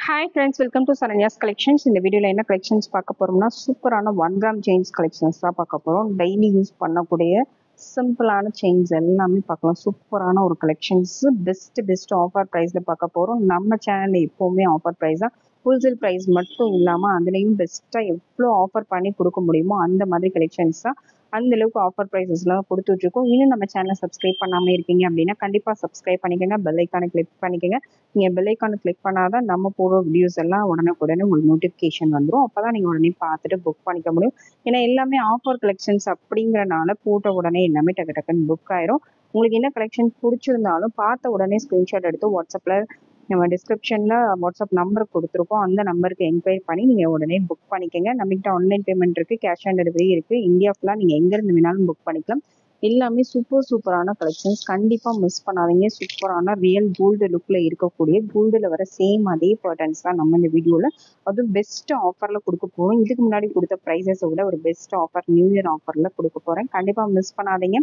Hi friends, welcome to Saranya's collections. இந்த வீடியோல என்ன collections பார்க்க போறோம்னா சூப்பரான 1 gram chains collections தான் பார்க்க போறோம். டெய்லி யூஸ் பண்ணக்கூடிய சிம்பிளான செயின்ஸ் எல்லாமே பார்க்கலாம். சூப்பரான ஒரு கலெக்ஷன்ஸ் பெஸ்ட் ஆஃபர் பிரைஸ்ல பார்க்க போறோம். நம்ம சேனல்ல எப்பவுமே ஆஃபர் பிரைஸ் தான். ஹோல்சேல் பிரைஸ் மட்டும் இல்லாம அதுலயும் பெஸ்டா எவ்வளோ ஆஃபர் பண்ணி கொடுக்க முடியுமோ அந்த மாதிரி கலெக்ஷன்ஸ் தான். அந்த அளவுக்கு ஆஃபர் ப்ரைஸஸ்லாம் கொடுத்துட்டு இருக்கோம். இன்னும் நம்ம சேனலை சப்ஸ்கிரைப் பண்ணாமல் இருக்கீங்க அப்படின்னா கண்டிப்பாக சப்ஸ்கிரைப் பண்ணிக்கோங்க. பெல் ஐக்கானை கிளிக் பண்ணிக்கோங்க. நீங்கள் பெல் ஐக்கானை கிளிக் பண்ணாதான் நம்ம போடுற வீடியோஸ் எல்லாம் உடனுக்குடனே உங்களுக்கு நோட்டிஃபிகேஷன் வந்துடும். அப்போ தான் நீங்கள் உடனே பார்த்துட்டு புக் பண்ணிக்க முடியும். ஏன்னா எல்லாமே ஆஃபர் கலெக்ஷன்ஸ் அப்படிங்கிறனால போட்ட உடனே எல்லாமே டக்கு டக்குன்னு புக் ஆயிரும். உங்களுக்கு என்ன கலெக்ஷன் பிடிச்சிருந்தாலும் பார்த்த உடனே ஸ்க்ரீன்ஷாட் எடுத்து வாட்ஸ்அப்பில் நம்ம டிஸ்கிரிப்ஷனில் வாட்ஸ்அப் நம்பர் கொடுத்துருக்கோம். அந்த நம்பருக்கு என்கொயரி பண்ணி நீங்கள் உடனே புக் பண்ணிக்கோங்க. நம்மகிட்ட ஆன்லைன் பேமெண்ட் இருக்குது, கேஷ் ஆன் டெலிவரி இருக்குது. இந்தியா ஃபுல்லாக நீங்கள் எங்கேருந்து வேணாலும் புக் பண்ணிக்கலாம். எல்லாமே சூப்பரான கலெக்ஷன்ஸ், கண்டிப்பாக மிஸ் பண்ணாதீங்க. சூப்பரான ரியல் கோல்டு லுக்கில் இருக்கக்கூடிய கோல்டில் வர சேம் அதே பேட்டர்ன்ஸ் தான் நம்ம இந்த வீடியோவில் அதுவும் பெஸ்ட் ஆஃபரில் கொடுக்க போகிறோம். இதுக்கு முன்னாடி கொடுத்த ப்ரைஸஸை விட ஒரு பெஸ்ட் ஆஃபர் நியூ இயர் ஆஃபரில் கொடுக்க போகிறேன். கண்டிப்பாக மிஸ் பண்ணாதீங்க.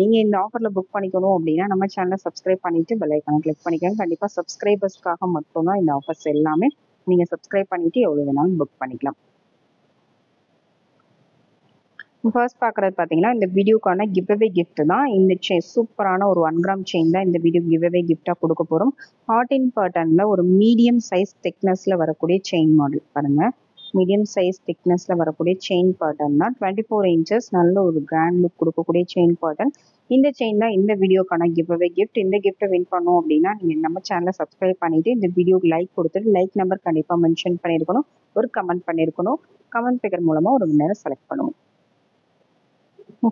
நீங்கள் இந்த ஆஃபரில் புக் பண்ணிக்கணும் அப்படின்னா நம்ம சேனலை சப்ஸ்கிரைப் பண்ணிவிட்டு பெல் ஐக்கானை கிளிக் பண்ணிக்கோங்க. கண்டிப்பாக சப்ஸ்கிரைபர்ஸ்க்காக மட்டும்தான் இந்த ஆஃபர்ஸ் எல்லாமே. நீங்கள் சப்ஸ்கிரைப் பண்ணிவிட்டு எவ்வளோ வேணாலும் புக் பண்ணிக்கலாம். ஃபர்ஸ்ட் பார்க்குறது பார்த்தீங்கன்னா இந்த வீடியோக்கான கிவ்அவே கிஃப்ட் தான். இந்த சூப்பரான ஒரு 1 gram செயின் தான் இந்த வீடியோ கிவ்அவே கிஃப்டாக கொடுக்க போகிறோம். ஹார்ட் இன் பேட்டர்னில் ஒரு மீடியம் சைஸ் திக்னஸில் வரக்கூடிய செயின் மாடல் பாருங்கள். மீடியம் சைஸ் திக்னஸில் வரக்கூடிய செயின் பேட்டர்ன் தான். 24 inches நல்ல ஒரு கிராண்ட் லுக் கொடுக்கக்கூடிய செயின் பேட்டர்ன். இந்த செயின் தான் இந்த வீடியோக்கான கிவ்அவே கிஃப்ட். இந்த கிஃப்ட்டை வின் பண்ணோம் அப்படின்னா நீங்கள் நம்ம சேனலை சப்ஸ்கிரைப் பண்ணிவிட்டு இந்த வீடியோக்கு லைக் கொடுத்துட்டு லைக் நம்பர் கண்டிப்பாக மென்ஷன் பண்ணியிருக்கணும், ஒரு கமெண்ட் பண்ணியிருக்கணும். கமெண்ட் பிகர் மூலமாக ஒரு வின்னரை செலக்ட் பண்ணுவோம்.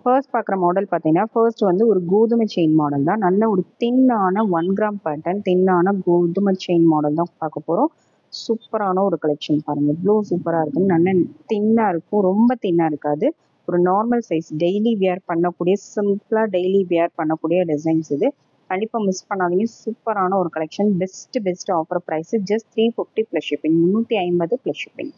ஃபர்ஸ்ட் பார்க்குற மாடல் பார்த்தீங்கன்னா ஃபர்ஸ்ட் வந்து ஒரு கோதுமை செயின் மாடல் தான். நல்ல ஒரு தின்னான 1 gram பேட்டர்ன், தின்னான கோதுமை செயின் மாடல் தான் பார்க்க போகிறோம். சூப்பரான ஒரு கலெக்ஷன் பாருங்கள், இவ்வளோ சூப்பராக இருக்குன்னு. நல்ல தின்னாக இருக்கும், ரொம்ப தின்னாக இருக்காது. ஒரு நார்மல் சைஸ் டெய்லி வியர் பண்ணக்கூடிய சிம்பிளாக டெய்லி வியர் பண்ணக்கூடிய டிசைன்ஸ் இது. கண்டிப்பாக மிஸ் பண்ணாதீங்க. சூப்பரான ஒரு collection. Best offer price just 350 plus shipping, 350 plus shipping.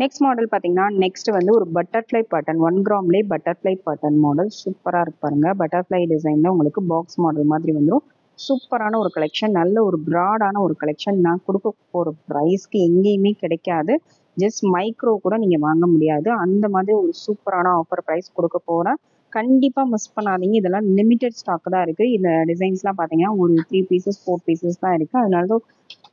Next model பார்த்தீங்கன்னா நெக்ஸ்ட் வந்து ஒரு பட்டர்ஃப்ளை பேட்டர்ன், 1 gramலேயே பட்டர்ஃப்ளை பேட்டர்ன் மாடல் சூப்பராக இருப்பாருங்க. பட்டர்ஃப்ளை டிசைனில் உங்களுக்கு பாக்ஸ் மாடல் மாதிரி வந்துடும். சூப்பரான ஒரு கலெக்ஷன், நல்ல ஒரு ப்ராடான ஒரு கலெக்ஷன். நான் கொடுக்க போகிற ப்ரைஸ்க்கு எங்கேயுமே கிடைக்காது. ஜஸ்ட் மைக்ரோ கூட நீங்கள் வாங்க முடியாது. அந்த மாதிரி ஒரு சூப்பரான ஆஃபர் ப்ரைஸ் கொடுக்க போகிறேன். கண்டிப்பாக மிஸ் பண்ணாதீங்க. இதெல்லாம் லிமிட்டட் ஸ்டாக் தான் இருக்குது. இந்த டிசைன்ஸ்லாம் பார்த்தீங்கன்னா ஒரு 3 pieces 4 pieces தான் இருக்குது. அதனால தான்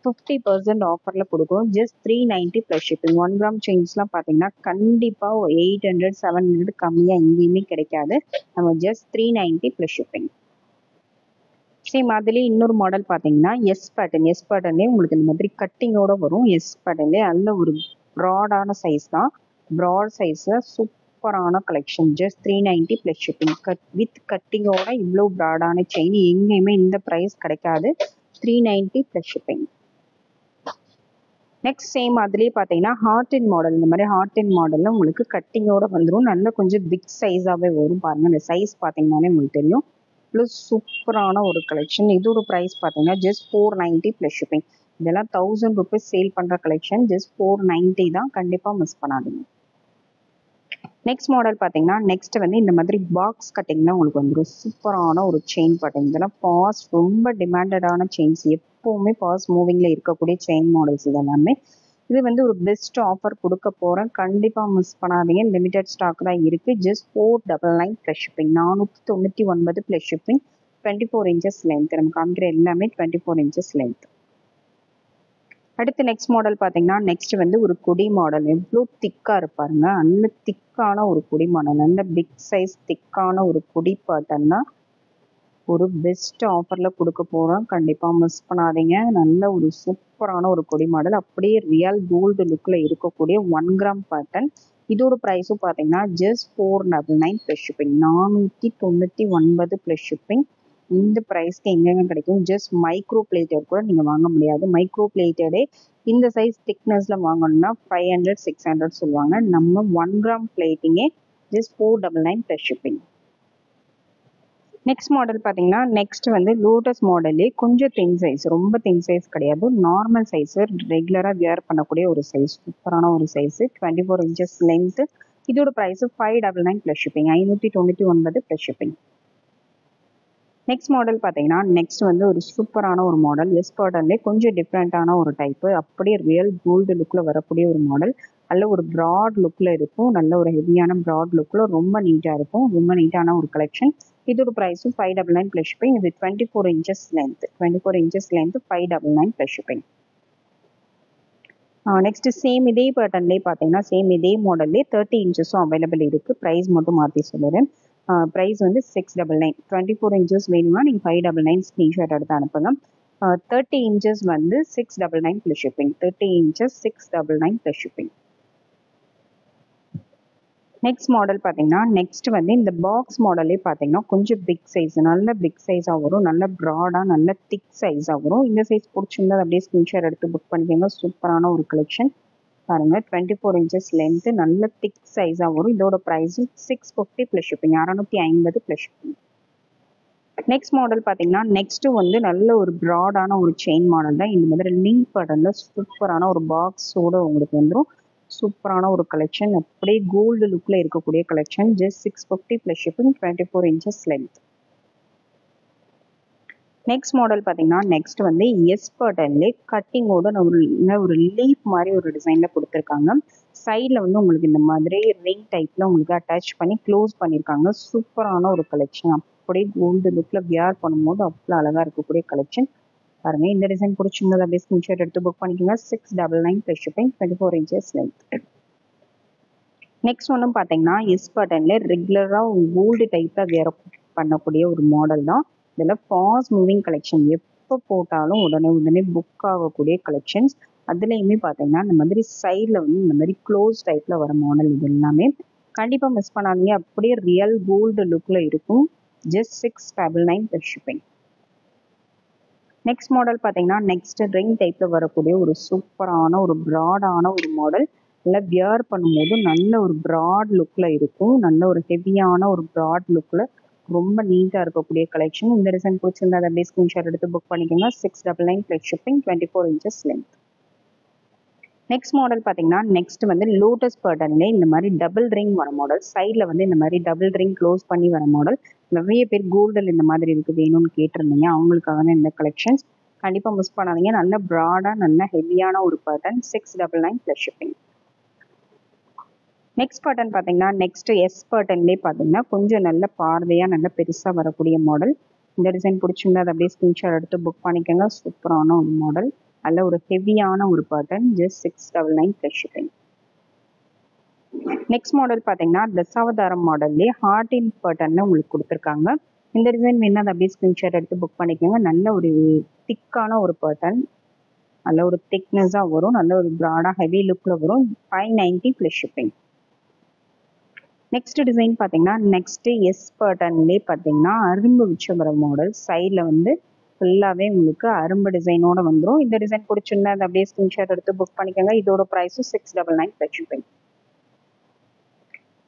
50% ஆஃபரில் கொடுக்கும். Just 390 plus shipping. 1 gram செயின்ஸ்லாம் பார்த்தீங்கன்னா கண்டிப்பாக 800 700 கம்மியாக எங்கேயுமே கிடைக்காது. நம்ம ஜஸ்ட் 390 ப்ளஸ் ஷிப்பிங். சேம் அதுலேயே இன்னொரு மாடல் பார்த்தீங்கன்னா எஸ் பேட்டர்ன்லேயே உங்களுக்கு இந்த மாதிரி கட்டிங்கோட வரும். எஸ் பேட்டர்ன்லேயே நல்ல ஒரு ப்ராடான சைஸ் தான். ப்ராட் சைஸில் சூப்பரான collection. Just 390 plus shipping. With கட்டிங்கோட இவ்வளோ ப்ராடான செயின் எங்கேயுமே இந்த ப்ரைஸ் கிடைக்காது. 390 ப்ளஸ் ஷிப்பிங். நெக்ஸ்ட் சேம் அதுலேயே பார்த்தீங்கன்னா ஹார்ட் இன் மாடல். இந்த மாதிரி ஹார்ட் இன் மாடலில் உங்களுக்கு கட்டிங்கோட வந்துடும். நல்ல கொஞ்சம் பிக் சைஸாகவே வரும் பாருங்கள். இந்த சைஸ் பார்த்தீங்கன்னாலே உங்களுக்கு தெரியும். ப்ளஸ் சூப்பரான ஒரு கலெக்ஷன். இதோட ப்ரைஸ் பார்த்தீங்கன்னா ஜஸ்ட் 490 ப்ளஸ் ஷிப்பிங். இதெல்லாம் 1000 rupees சேல் பண்ணுற கலெக்ஷன். ஜஸ்ட் 490 தான். கண்டிப்பாக மிஸ் பண்ணாதீங்க. நெக்ஸ்ட் மாடல் பார்த்தீங்கன்னா நெக்ஸ்ட் வந்து இந்த மாதிரி பாக்ஸ் கட்டிங்னா உங்களுக்கு வந்துடும். சூப்பரான ஒரு செயின் பேட்டர்ன். இதெல்லாம் ஃபாஸ்ட் ரொம்ப டிமாண்டடான செயின்ஸ். எப்போவுமே ஃபாஸ்ட் மூவிங்கில் இருக்கக்கூடிய செயின் மாடல்ஸ் இதெல்லாமே. இது வந்து ஒரு பெஸ்ட் ஆஃபர் கொடுக்க போகிறேன். கண்டிப்பாக மிஸ் பண்ணாதீங்க. லிமிடெட் ஸ்டாக் தான் இருக்குது. Just 499 plus shipping. 499 plus shipping. 24 inches length. நம்ம காமிக்கிற எல்லாமே 24 inches லென்த். அடுத்து நெக்ஸ்ட் மாடல் பார்த்தீங்கன்னா நெக்ஸ்ட் வந்து ஒரு கொடி மாடல். எவ்வளோ திக்காக இருப்பாருங்க. நல்ல திக்கான ஒரு கொடி மாடல். நல்ல பிக் சைஸ் திக்கான ஒரு கொடி பேட்டர்ன்னா ஒரு பெஸ்ட் ஆஃபரில் கொடுக்க போகிறோம். கண்டிப்பாக மிஸ் பண்ணாதீங்க. நல்ல ஒரு சூப்பரான ஒரு கொடி மாடல். அப்படியே ரியல் கோல்டு லுக்கில் இருக்கக்கூடிய 1 gram பேட்டர்ன். இதோட ப்ரைஸும் பார்த்தீங்கன்னா just 499 plus shipping. 499 plus shipping. இந்த ப்ரைஸ்க்கு எங்கெங்க கிடைக்கும்? ஜஸ்ட் மைக்ரோ பிளேட்டட் கூட நீங்கள் வாங்க முடியாது. மைக்ரோ பிளேட்டடே இந்த சைஸ் திக்னஸில் வாங்கணும்னா 500 600 சொல்லுவாங்க. நம்ம 1 gram பிளேட்டிங்கே just 499 plus shipping. Next model பார்த்தீங்கன்னா நெக்ஸ்ட் வந்து லோட்டஸ் மாடலே கொஞ்சம் தின் சைஸ், ரொம்ப தின் சைஸ் கிடையாது. நார்மல் சைஸு, ரெகுலராக வியர் பண்ணக்கூடிய ஒரு சைஸ். சூப்பரான ஒரு சைஸு. 24 inches length. இதோட price 599 plus shipping. 599 plus shipping. Next model பார்த்தீங்கன்னா நெக்ஸ்ட் வந்து ஒரு சூப்பரான ஒரு மாடல் எஸ் பேட்டர்ன்லேயே கொஞ்சம் டிஃப்ரெண்ட்டான ஒரு டைப்பு அப்படியே ரியல் கோல்டு லுக்கில் வரக்கூடிய ஒரு மாடல் நல்ல ஒரு ப்ராட் லுக்கில் இருக்கும் நல்ல ஒரு ஹெவியான ப்ராட் லுக்கில் ரொம்ப நீட்டாக இருக்கும் ரொம்ப நீட்டான ஒரு கலெக்ஷன் இதோட ப்ரைஸும் 599 ப்ளஸ் ஷிப்பிங் இது 24 inches length 24 inches length 599 plus shipping next same இதே பேட்டர்ன்லேயே பார்த்தீங்கன்னா சேம் இதே மாடல்லே 30 இன்ச்சஸும் அவைலபிள் இருக்குது ப்ரைஸ் மட்டும் மாற்றி சொல்லுறேன் ப்ரைஸ் வந்து 699 24 இன்ச்சஸ் வேணும்னா நீங்கள் 599 ஸ்க்ரீன்ஷாட் எடுத்து அனுப்புங்க 30 இன்ச்சஸ் வந்து 699 plus shipping 30 inches 699 plus shipping next model பார்த்தீங்கன்னா நெக்ஸ்ட் வந்து இந்த பாக்ஸ் மாடலே பார்த்தீங்கன்னா கொஞ்சம் பிக் சைஸ் நல்ல பிக் சைஸாக வரும் நல்ல ப்ராடாக நல்ல திக் சைஸாக வரும் இந்த சைஸ் பிடிச்சிருந்தா அப்படியே ஸ்க்ரீன்ஷாட் எடுத்து புக் பண்ணிக்கோங்க சூப்பரான ஒரு கலெக்ஷன் பாருங்க 24 இன்ச்சஸ் லென்த்து நல்ல திக் சைஸாக வரும் இதோட ப்ரைஸும் 650 plus shipping 650 plus shipping next model பார்த்தீங்கன்னா நெக்ஸ்ட் வந்து நல்ல ஒரு ப்ராடான ஒரு செயின் மாடல் தான் இந்த மாதிரி லிங்க் பேட்டர்னில் சூப்பரான ஒரு பாக்ஸோட உங்களுக்கு வந்துடும் சூப்பரான ஒரு கலெக்ஷன் அப்படியே கோல்டு லுக்கில் இருக்கக்கூடிய collection just 650 plus shipping 24 inches length next model பார்த்தீங்கன்னா நெக்ஸ்ட் வந்து எஸ் பேட்டர்ன்லேயே கட்டிங்கோட ஒரு லீஃப் மாதிரி ஒரு டிசைனில் கொடுத்துருக்காங்க சைடில் வந்து உங்களுக்கு இந்த மாதிரி ரிங் டைப்பில் உங்களுக்கு அட்டாச் பண்ணி க்ளோஸ் பண்ணியிருக்காங்க சூப்பரான ஒரு கலெக்ஷன் அப்படியே கோல்டு லுக்கில் வியர் பண்ணும்போது அவ்வளோ அழகாக இருக்கக்கூடிய கலெக்ஷன் பாருங்க இந்த டிசைன் பிடிச்சிருந்தது அப்படியே ஸ்கிரீன்ஷாட் எடுத்து புக் பண்ணிக்கோங்க 699 plus shipping 24 inches length next ஒன்றும் பார்த்தீங்கன்னா எஸ் பேட்டர்ன்ல ரெகுலராக கோல்டு டைப்பில் வேர் பண்ணக்கூடிய ஒரு மாடல் தான் இதில் ஃபாஸ்ட் மூவிங் கலெக்ஷன் எப்போ போட்டாலும் உடனே புக் ஆகக்கூடிய கலெக்ஷன்ஸ் அதுலேயுமே பார்த்தீங்கன்னா இந்த மாதிரி சைடில் வந்து இந்த மாதிரி க்ளோஸ் டைப்பில் வர மாடல் இது எல்லாமே கண்டிப்பாக மிஸ் பண்ணாதீங்க அப்படியே ரியல் கோல்டு லுக்கில் இருக்கும் just 699 plus shipping next model பார்த்தீங்கன்னா நெக்ஸ்ட் ரிங் டைப்பில் வரக்கூடிய ஒரு சூப்பரான ஒரு ப்ராடான ஒரு மாடல் நல்லா வியர் பண்ணும்போது நல்ல ஒரு ப்ராட் லுக்கில் இருக்கும் நல்ல ஒரு ஹெவியான ஒரு ப்ராட் லுக்கில் ரொம்ப நீட்டாக இருக்கக்கூடிய கலெக்ஷன் இந்த டிசைன் பிடிச்சிருந்தா அதை அப்படியே ஸ்க்ரீன்ஷாட் எடுத்து புக் பண்ணிக்கோங்க 699 plus shipping 24 inches length next model பார்த்தீங்கன்னா நெக்ஸ்ட் வந்து லோட்டஸ் பேட்டர்ன்ல இந்த மாதிரி டபுள் ரிங் வர மாடல் சைடில் வந்து இந்த மாதிரி டபுள் ரிங் க்ளோஸ் பண்ணி வர மாடல் நிறைய பேர் கோல்டில் இந்த மாதிரி இருக்கு வேணும்னு கேட்டிருந்தீங்க அவங்களுக்காக தான் இந்த கலெக்ஷன்ஸ் கண்டிப்பாக மிஸ் பண்ணாதீங்க நல்ல ப்ராடாக நல்ல ஹெவியான ஒரு pattern 699 plus shipping next pattern பார்த்தீங்கன்னா நெக்ஸ்ட் எஸ் பேட்டர்ன்லேயே பார்த்தீங்கன்னா கொஞ்சம் நல்ல பார்வையாக நல்ல பெருசாக வரக்கூடிய மாடல் இந்த டிசைன் பிடிச்சிருந்தா அதை அப்படியே ஸ்க்ரீன்ஷாட் எடுத்து புக் பண்ணிக்கோங்க சூப்பரான ஒரு மாடல் நல்ல ஒரு ஹெவியான ஒரு pattern just 699 plus shipping next model பார்த்தீங்கன்னா தசாவதாரம் மாடல்லே ஹார்டின் பேட்டர்னில் உங்களுக்கு கொடுத்துருக்காங்க இந்த டிசைன் வேணா அதை அப்படியே ஸ்க்ரீன்ஷாட் எடுத்து புக் பண்ணிக்கோங்க நல்ல ஒரு திக்கான ஒரு பேட்டர்ன் நல்ல ஒரு திக்னஸாக வரும் நல்ல ஒரு ப்ராடாக ஹெவி லுக்கில் வரும் 590 ப்ளஸ் ஷிப்பிங் நெக்ஸ்ட் டிசைன் பார்த்தீங்கன்னா நெக்ஸ்ட் எஸ் பேட்டர்ன்லேயே பார்த்தீங்கன்னா அரும்பு வச்ச மாடல் சைடில் வந்து ஃபுல்லாகவே உங்களுக்கு அரும்பு டிசைனோட வந்துடும் இந்த டிசைன் பிடிச்சிருந்தா அதை அப்படியே ஸ்க்ரீன்ஷாட் எடுத்து புக் பண்ணிக்கோங்க இதோட ப்ரைஸும் 699 ப்ளஸ் ஷிப்பிங்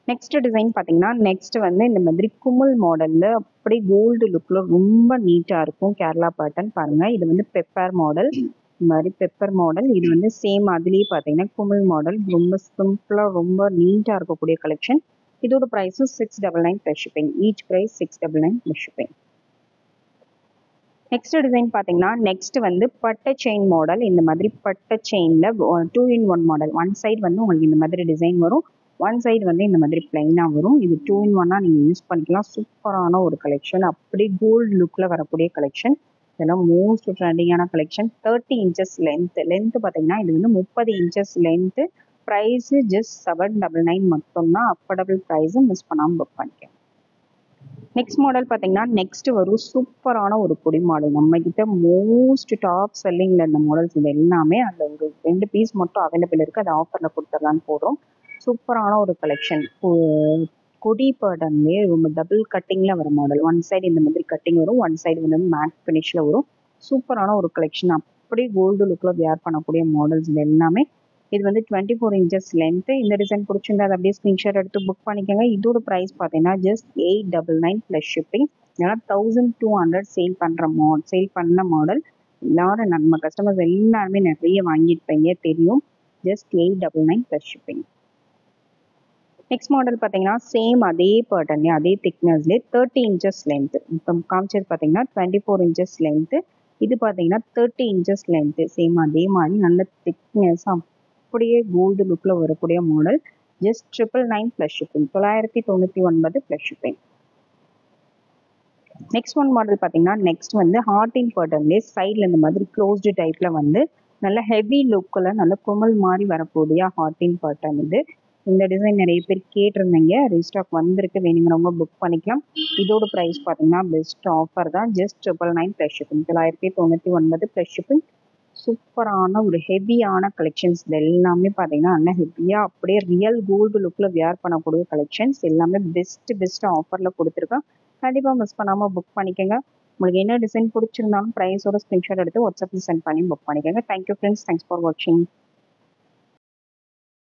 நெக்ஸ்ட் டிசைன் பார்த்தீங்கன்னா நெக்ஸ்ட் வந்து இந்த மாதிரி குமுல் மாடலில் அப்படியே கோல்டு லுக்கில் ரொம்ப நீட்டாக இருக்கும் கேரளா பேட்டர்ன் பாருங்கள் இது வந்து பெப்பர் மாடல் இந்த மாதிரி பெப்பர் மாடல் இது வந்து சேம் அதுலேயே பார்த்தீங்கன்னா குமுல் மாடல் ரொம்ப சிம்பிளாக ரொம்ப நீட்டாக இருக்கக்கூடிய கலெக்ஷன் இதோட ப்ரைஸும் 699 plus shipping each price 699 plus shipping next design பார்த்தீங்கன்னா நெக்ஸ்ட் வந்து பட்டை செயின் மாடல் இந்த மாதிரி பட்டை செயினில் 2-in-1 மாடல் ஒன் சைடு வந்து உங்களுக்கு இந்த மாதிரி டிசைன் வரும் ஒன் சைடு வந்து இந்த மாதிரி பிளைனாக வரும் இது 2-in-1 நீங்கள் யூஸ் பண்ணிக்கலாம் சூப்பரான ஒரு கலெக்ஷன் அப்படி கோல்டு லுக்கில் வரக்கூடிய கலெக்ஷன் இதெல்லாம் மோஸ்ட் ட்ரெண்டிங்கான கலெக்ஷன் 30 இன்ச்சஸ் லென்த்து பார்த்தீங்கன்னா இது வந்து 30 இன்ச்சஸ் லென்த்து ப்ரைஸு ஜஸ்ட் 799 மட்டும்தான் அஃபோர்டபுள் ப்ரைஸு மிஸ் பண்ணாமல் புக் பண்ணிக்கலாம் நெக்ஸ்ட் மாடல் பார்த்தீங்கன்னா நெக்ஸ்ட் வரும் சூப்பரான ஒரு பொடி மாடல் நம்ம கிட்ட மோஸ்ட் டாப் செல்லிங்கில் இந்த மாடல்ஸ் இது எல்லாமே அந்த ஒரு 2 பீஸ் மட்டும் அவைலபிள் இருக்குது அதை ஆஃபரில் கொடுத்துடலான்னு போடுறோம் சூப்பரான ஒரு கலெக்ஷன் கொடி பேட்டர்ன்லேயே ரொம்ப டபுள் கட்டிங்கில் வர மாடல் ஒன் சைடு இந்த மாதிரி கட்டிங் வரும் ஒன் சைடு வந்து மேட் ஃபினிஷில் வரும் சூப்பரான ஒரு கலெக்ஷன் அப்படியே கோல்டு லுக்கில் வியர் பண்ணக்கூடிய மாடல்ஸ் இது எல்லாமே இது வந்து 24 இன்ச்சஸ் லென்த்து இந்த டிசைன் பிடிச்சிருந்தா அதை அப்படியே ஸ்க்ரீன்ஷாட் எடுத்து புக் பண்ணிக்கோங்க இதோட ப்ரைஸ் பார்த்தீங்கன்னா ஜஸ்ட் 899 ப்ளஸ் ஷிப்பிங் ஏன்னா 1200 சேல் பண்ண மாடல் எல்லாரும் நம்ம கஸ்டமர்ஸ் எல்லாருமே நிறைய வாங்கியிருப்பீங்க தெரியும் just 899 plus shipping next model பார்த்தீங்கன்னா சேம் அதே பேட்டர்ன்லேயே அதே திக்னஸ்லேயே 30 inches லென்த்து. இப்போ காமிச்சது பார்த்தீங்கன்னா 24 inches லென்த்து. இது பார்த்தீங்கன்னா 30 inches லென்த்து. சேம் அதே மாதிரி நல்ல திக்னஸ் அப்படியே கோல்டு லுக்கில் வரக்கூடிய model. Just 999 plus shipping. 999 plus shipping. Next one model பார்த்தீங்கன்னா நெக்ஸ்ட் வந்து ஹார்டின் பேட்டர்ன்லேயே சைடில் இந்த மாதிரி க்ளோஸ்டு டைப்பில் வந்து நல்ல ஹெவி லுக்கில் நல்ல குமல் மாதிரி வரக்கூடிய ஹார்டின் பேட்டர்ன் இது. இந்த டிசைன் நிறைய பேர் கேட்டிருந்தீங்க, ரீஸ்டாக் வந்திருக்கு, வேணுங்கிறவங்க புக் பண்ணிக்கலாம். இதோட ப்ரைஸ் பார்த்தீங்கன்னா பெஸ்ட் ஆஃபர் தான். Just 999 plus shipping. 999 plus shipping. சூப்பரான ஒரு ஹெவியான கலெக்ஷன்ஸ். இது எல்லாமே பார்த்தீங்கன்னா நல்ல ஹெவியாக அப்படியே ரியல் கோல்டு லுக்கில் வியர் பண்ணக்கூடிய கலெக்ஷன்ஸ் எல்லாமே பெஸ்ட் ஆஃபரில் கொடுத்துருக்கேன். கண்டிப்பாக மிஸ் பண்ணாமல் புக் பண்ணிக்கோங்க. உங்களுக்கு என்ன டிசைன் பிடிச்சிருந்தாலும் ப்ரைஸோட ஸ்க்ரீன்ஷாட் எடுத்து வாட்ஸ்அப்பில் சென்ட் பண்ணி புக் பண்ணிக்கோங்க. Thank you friends. தேங்க்ஸ் ஃபார் வாட்சிங்.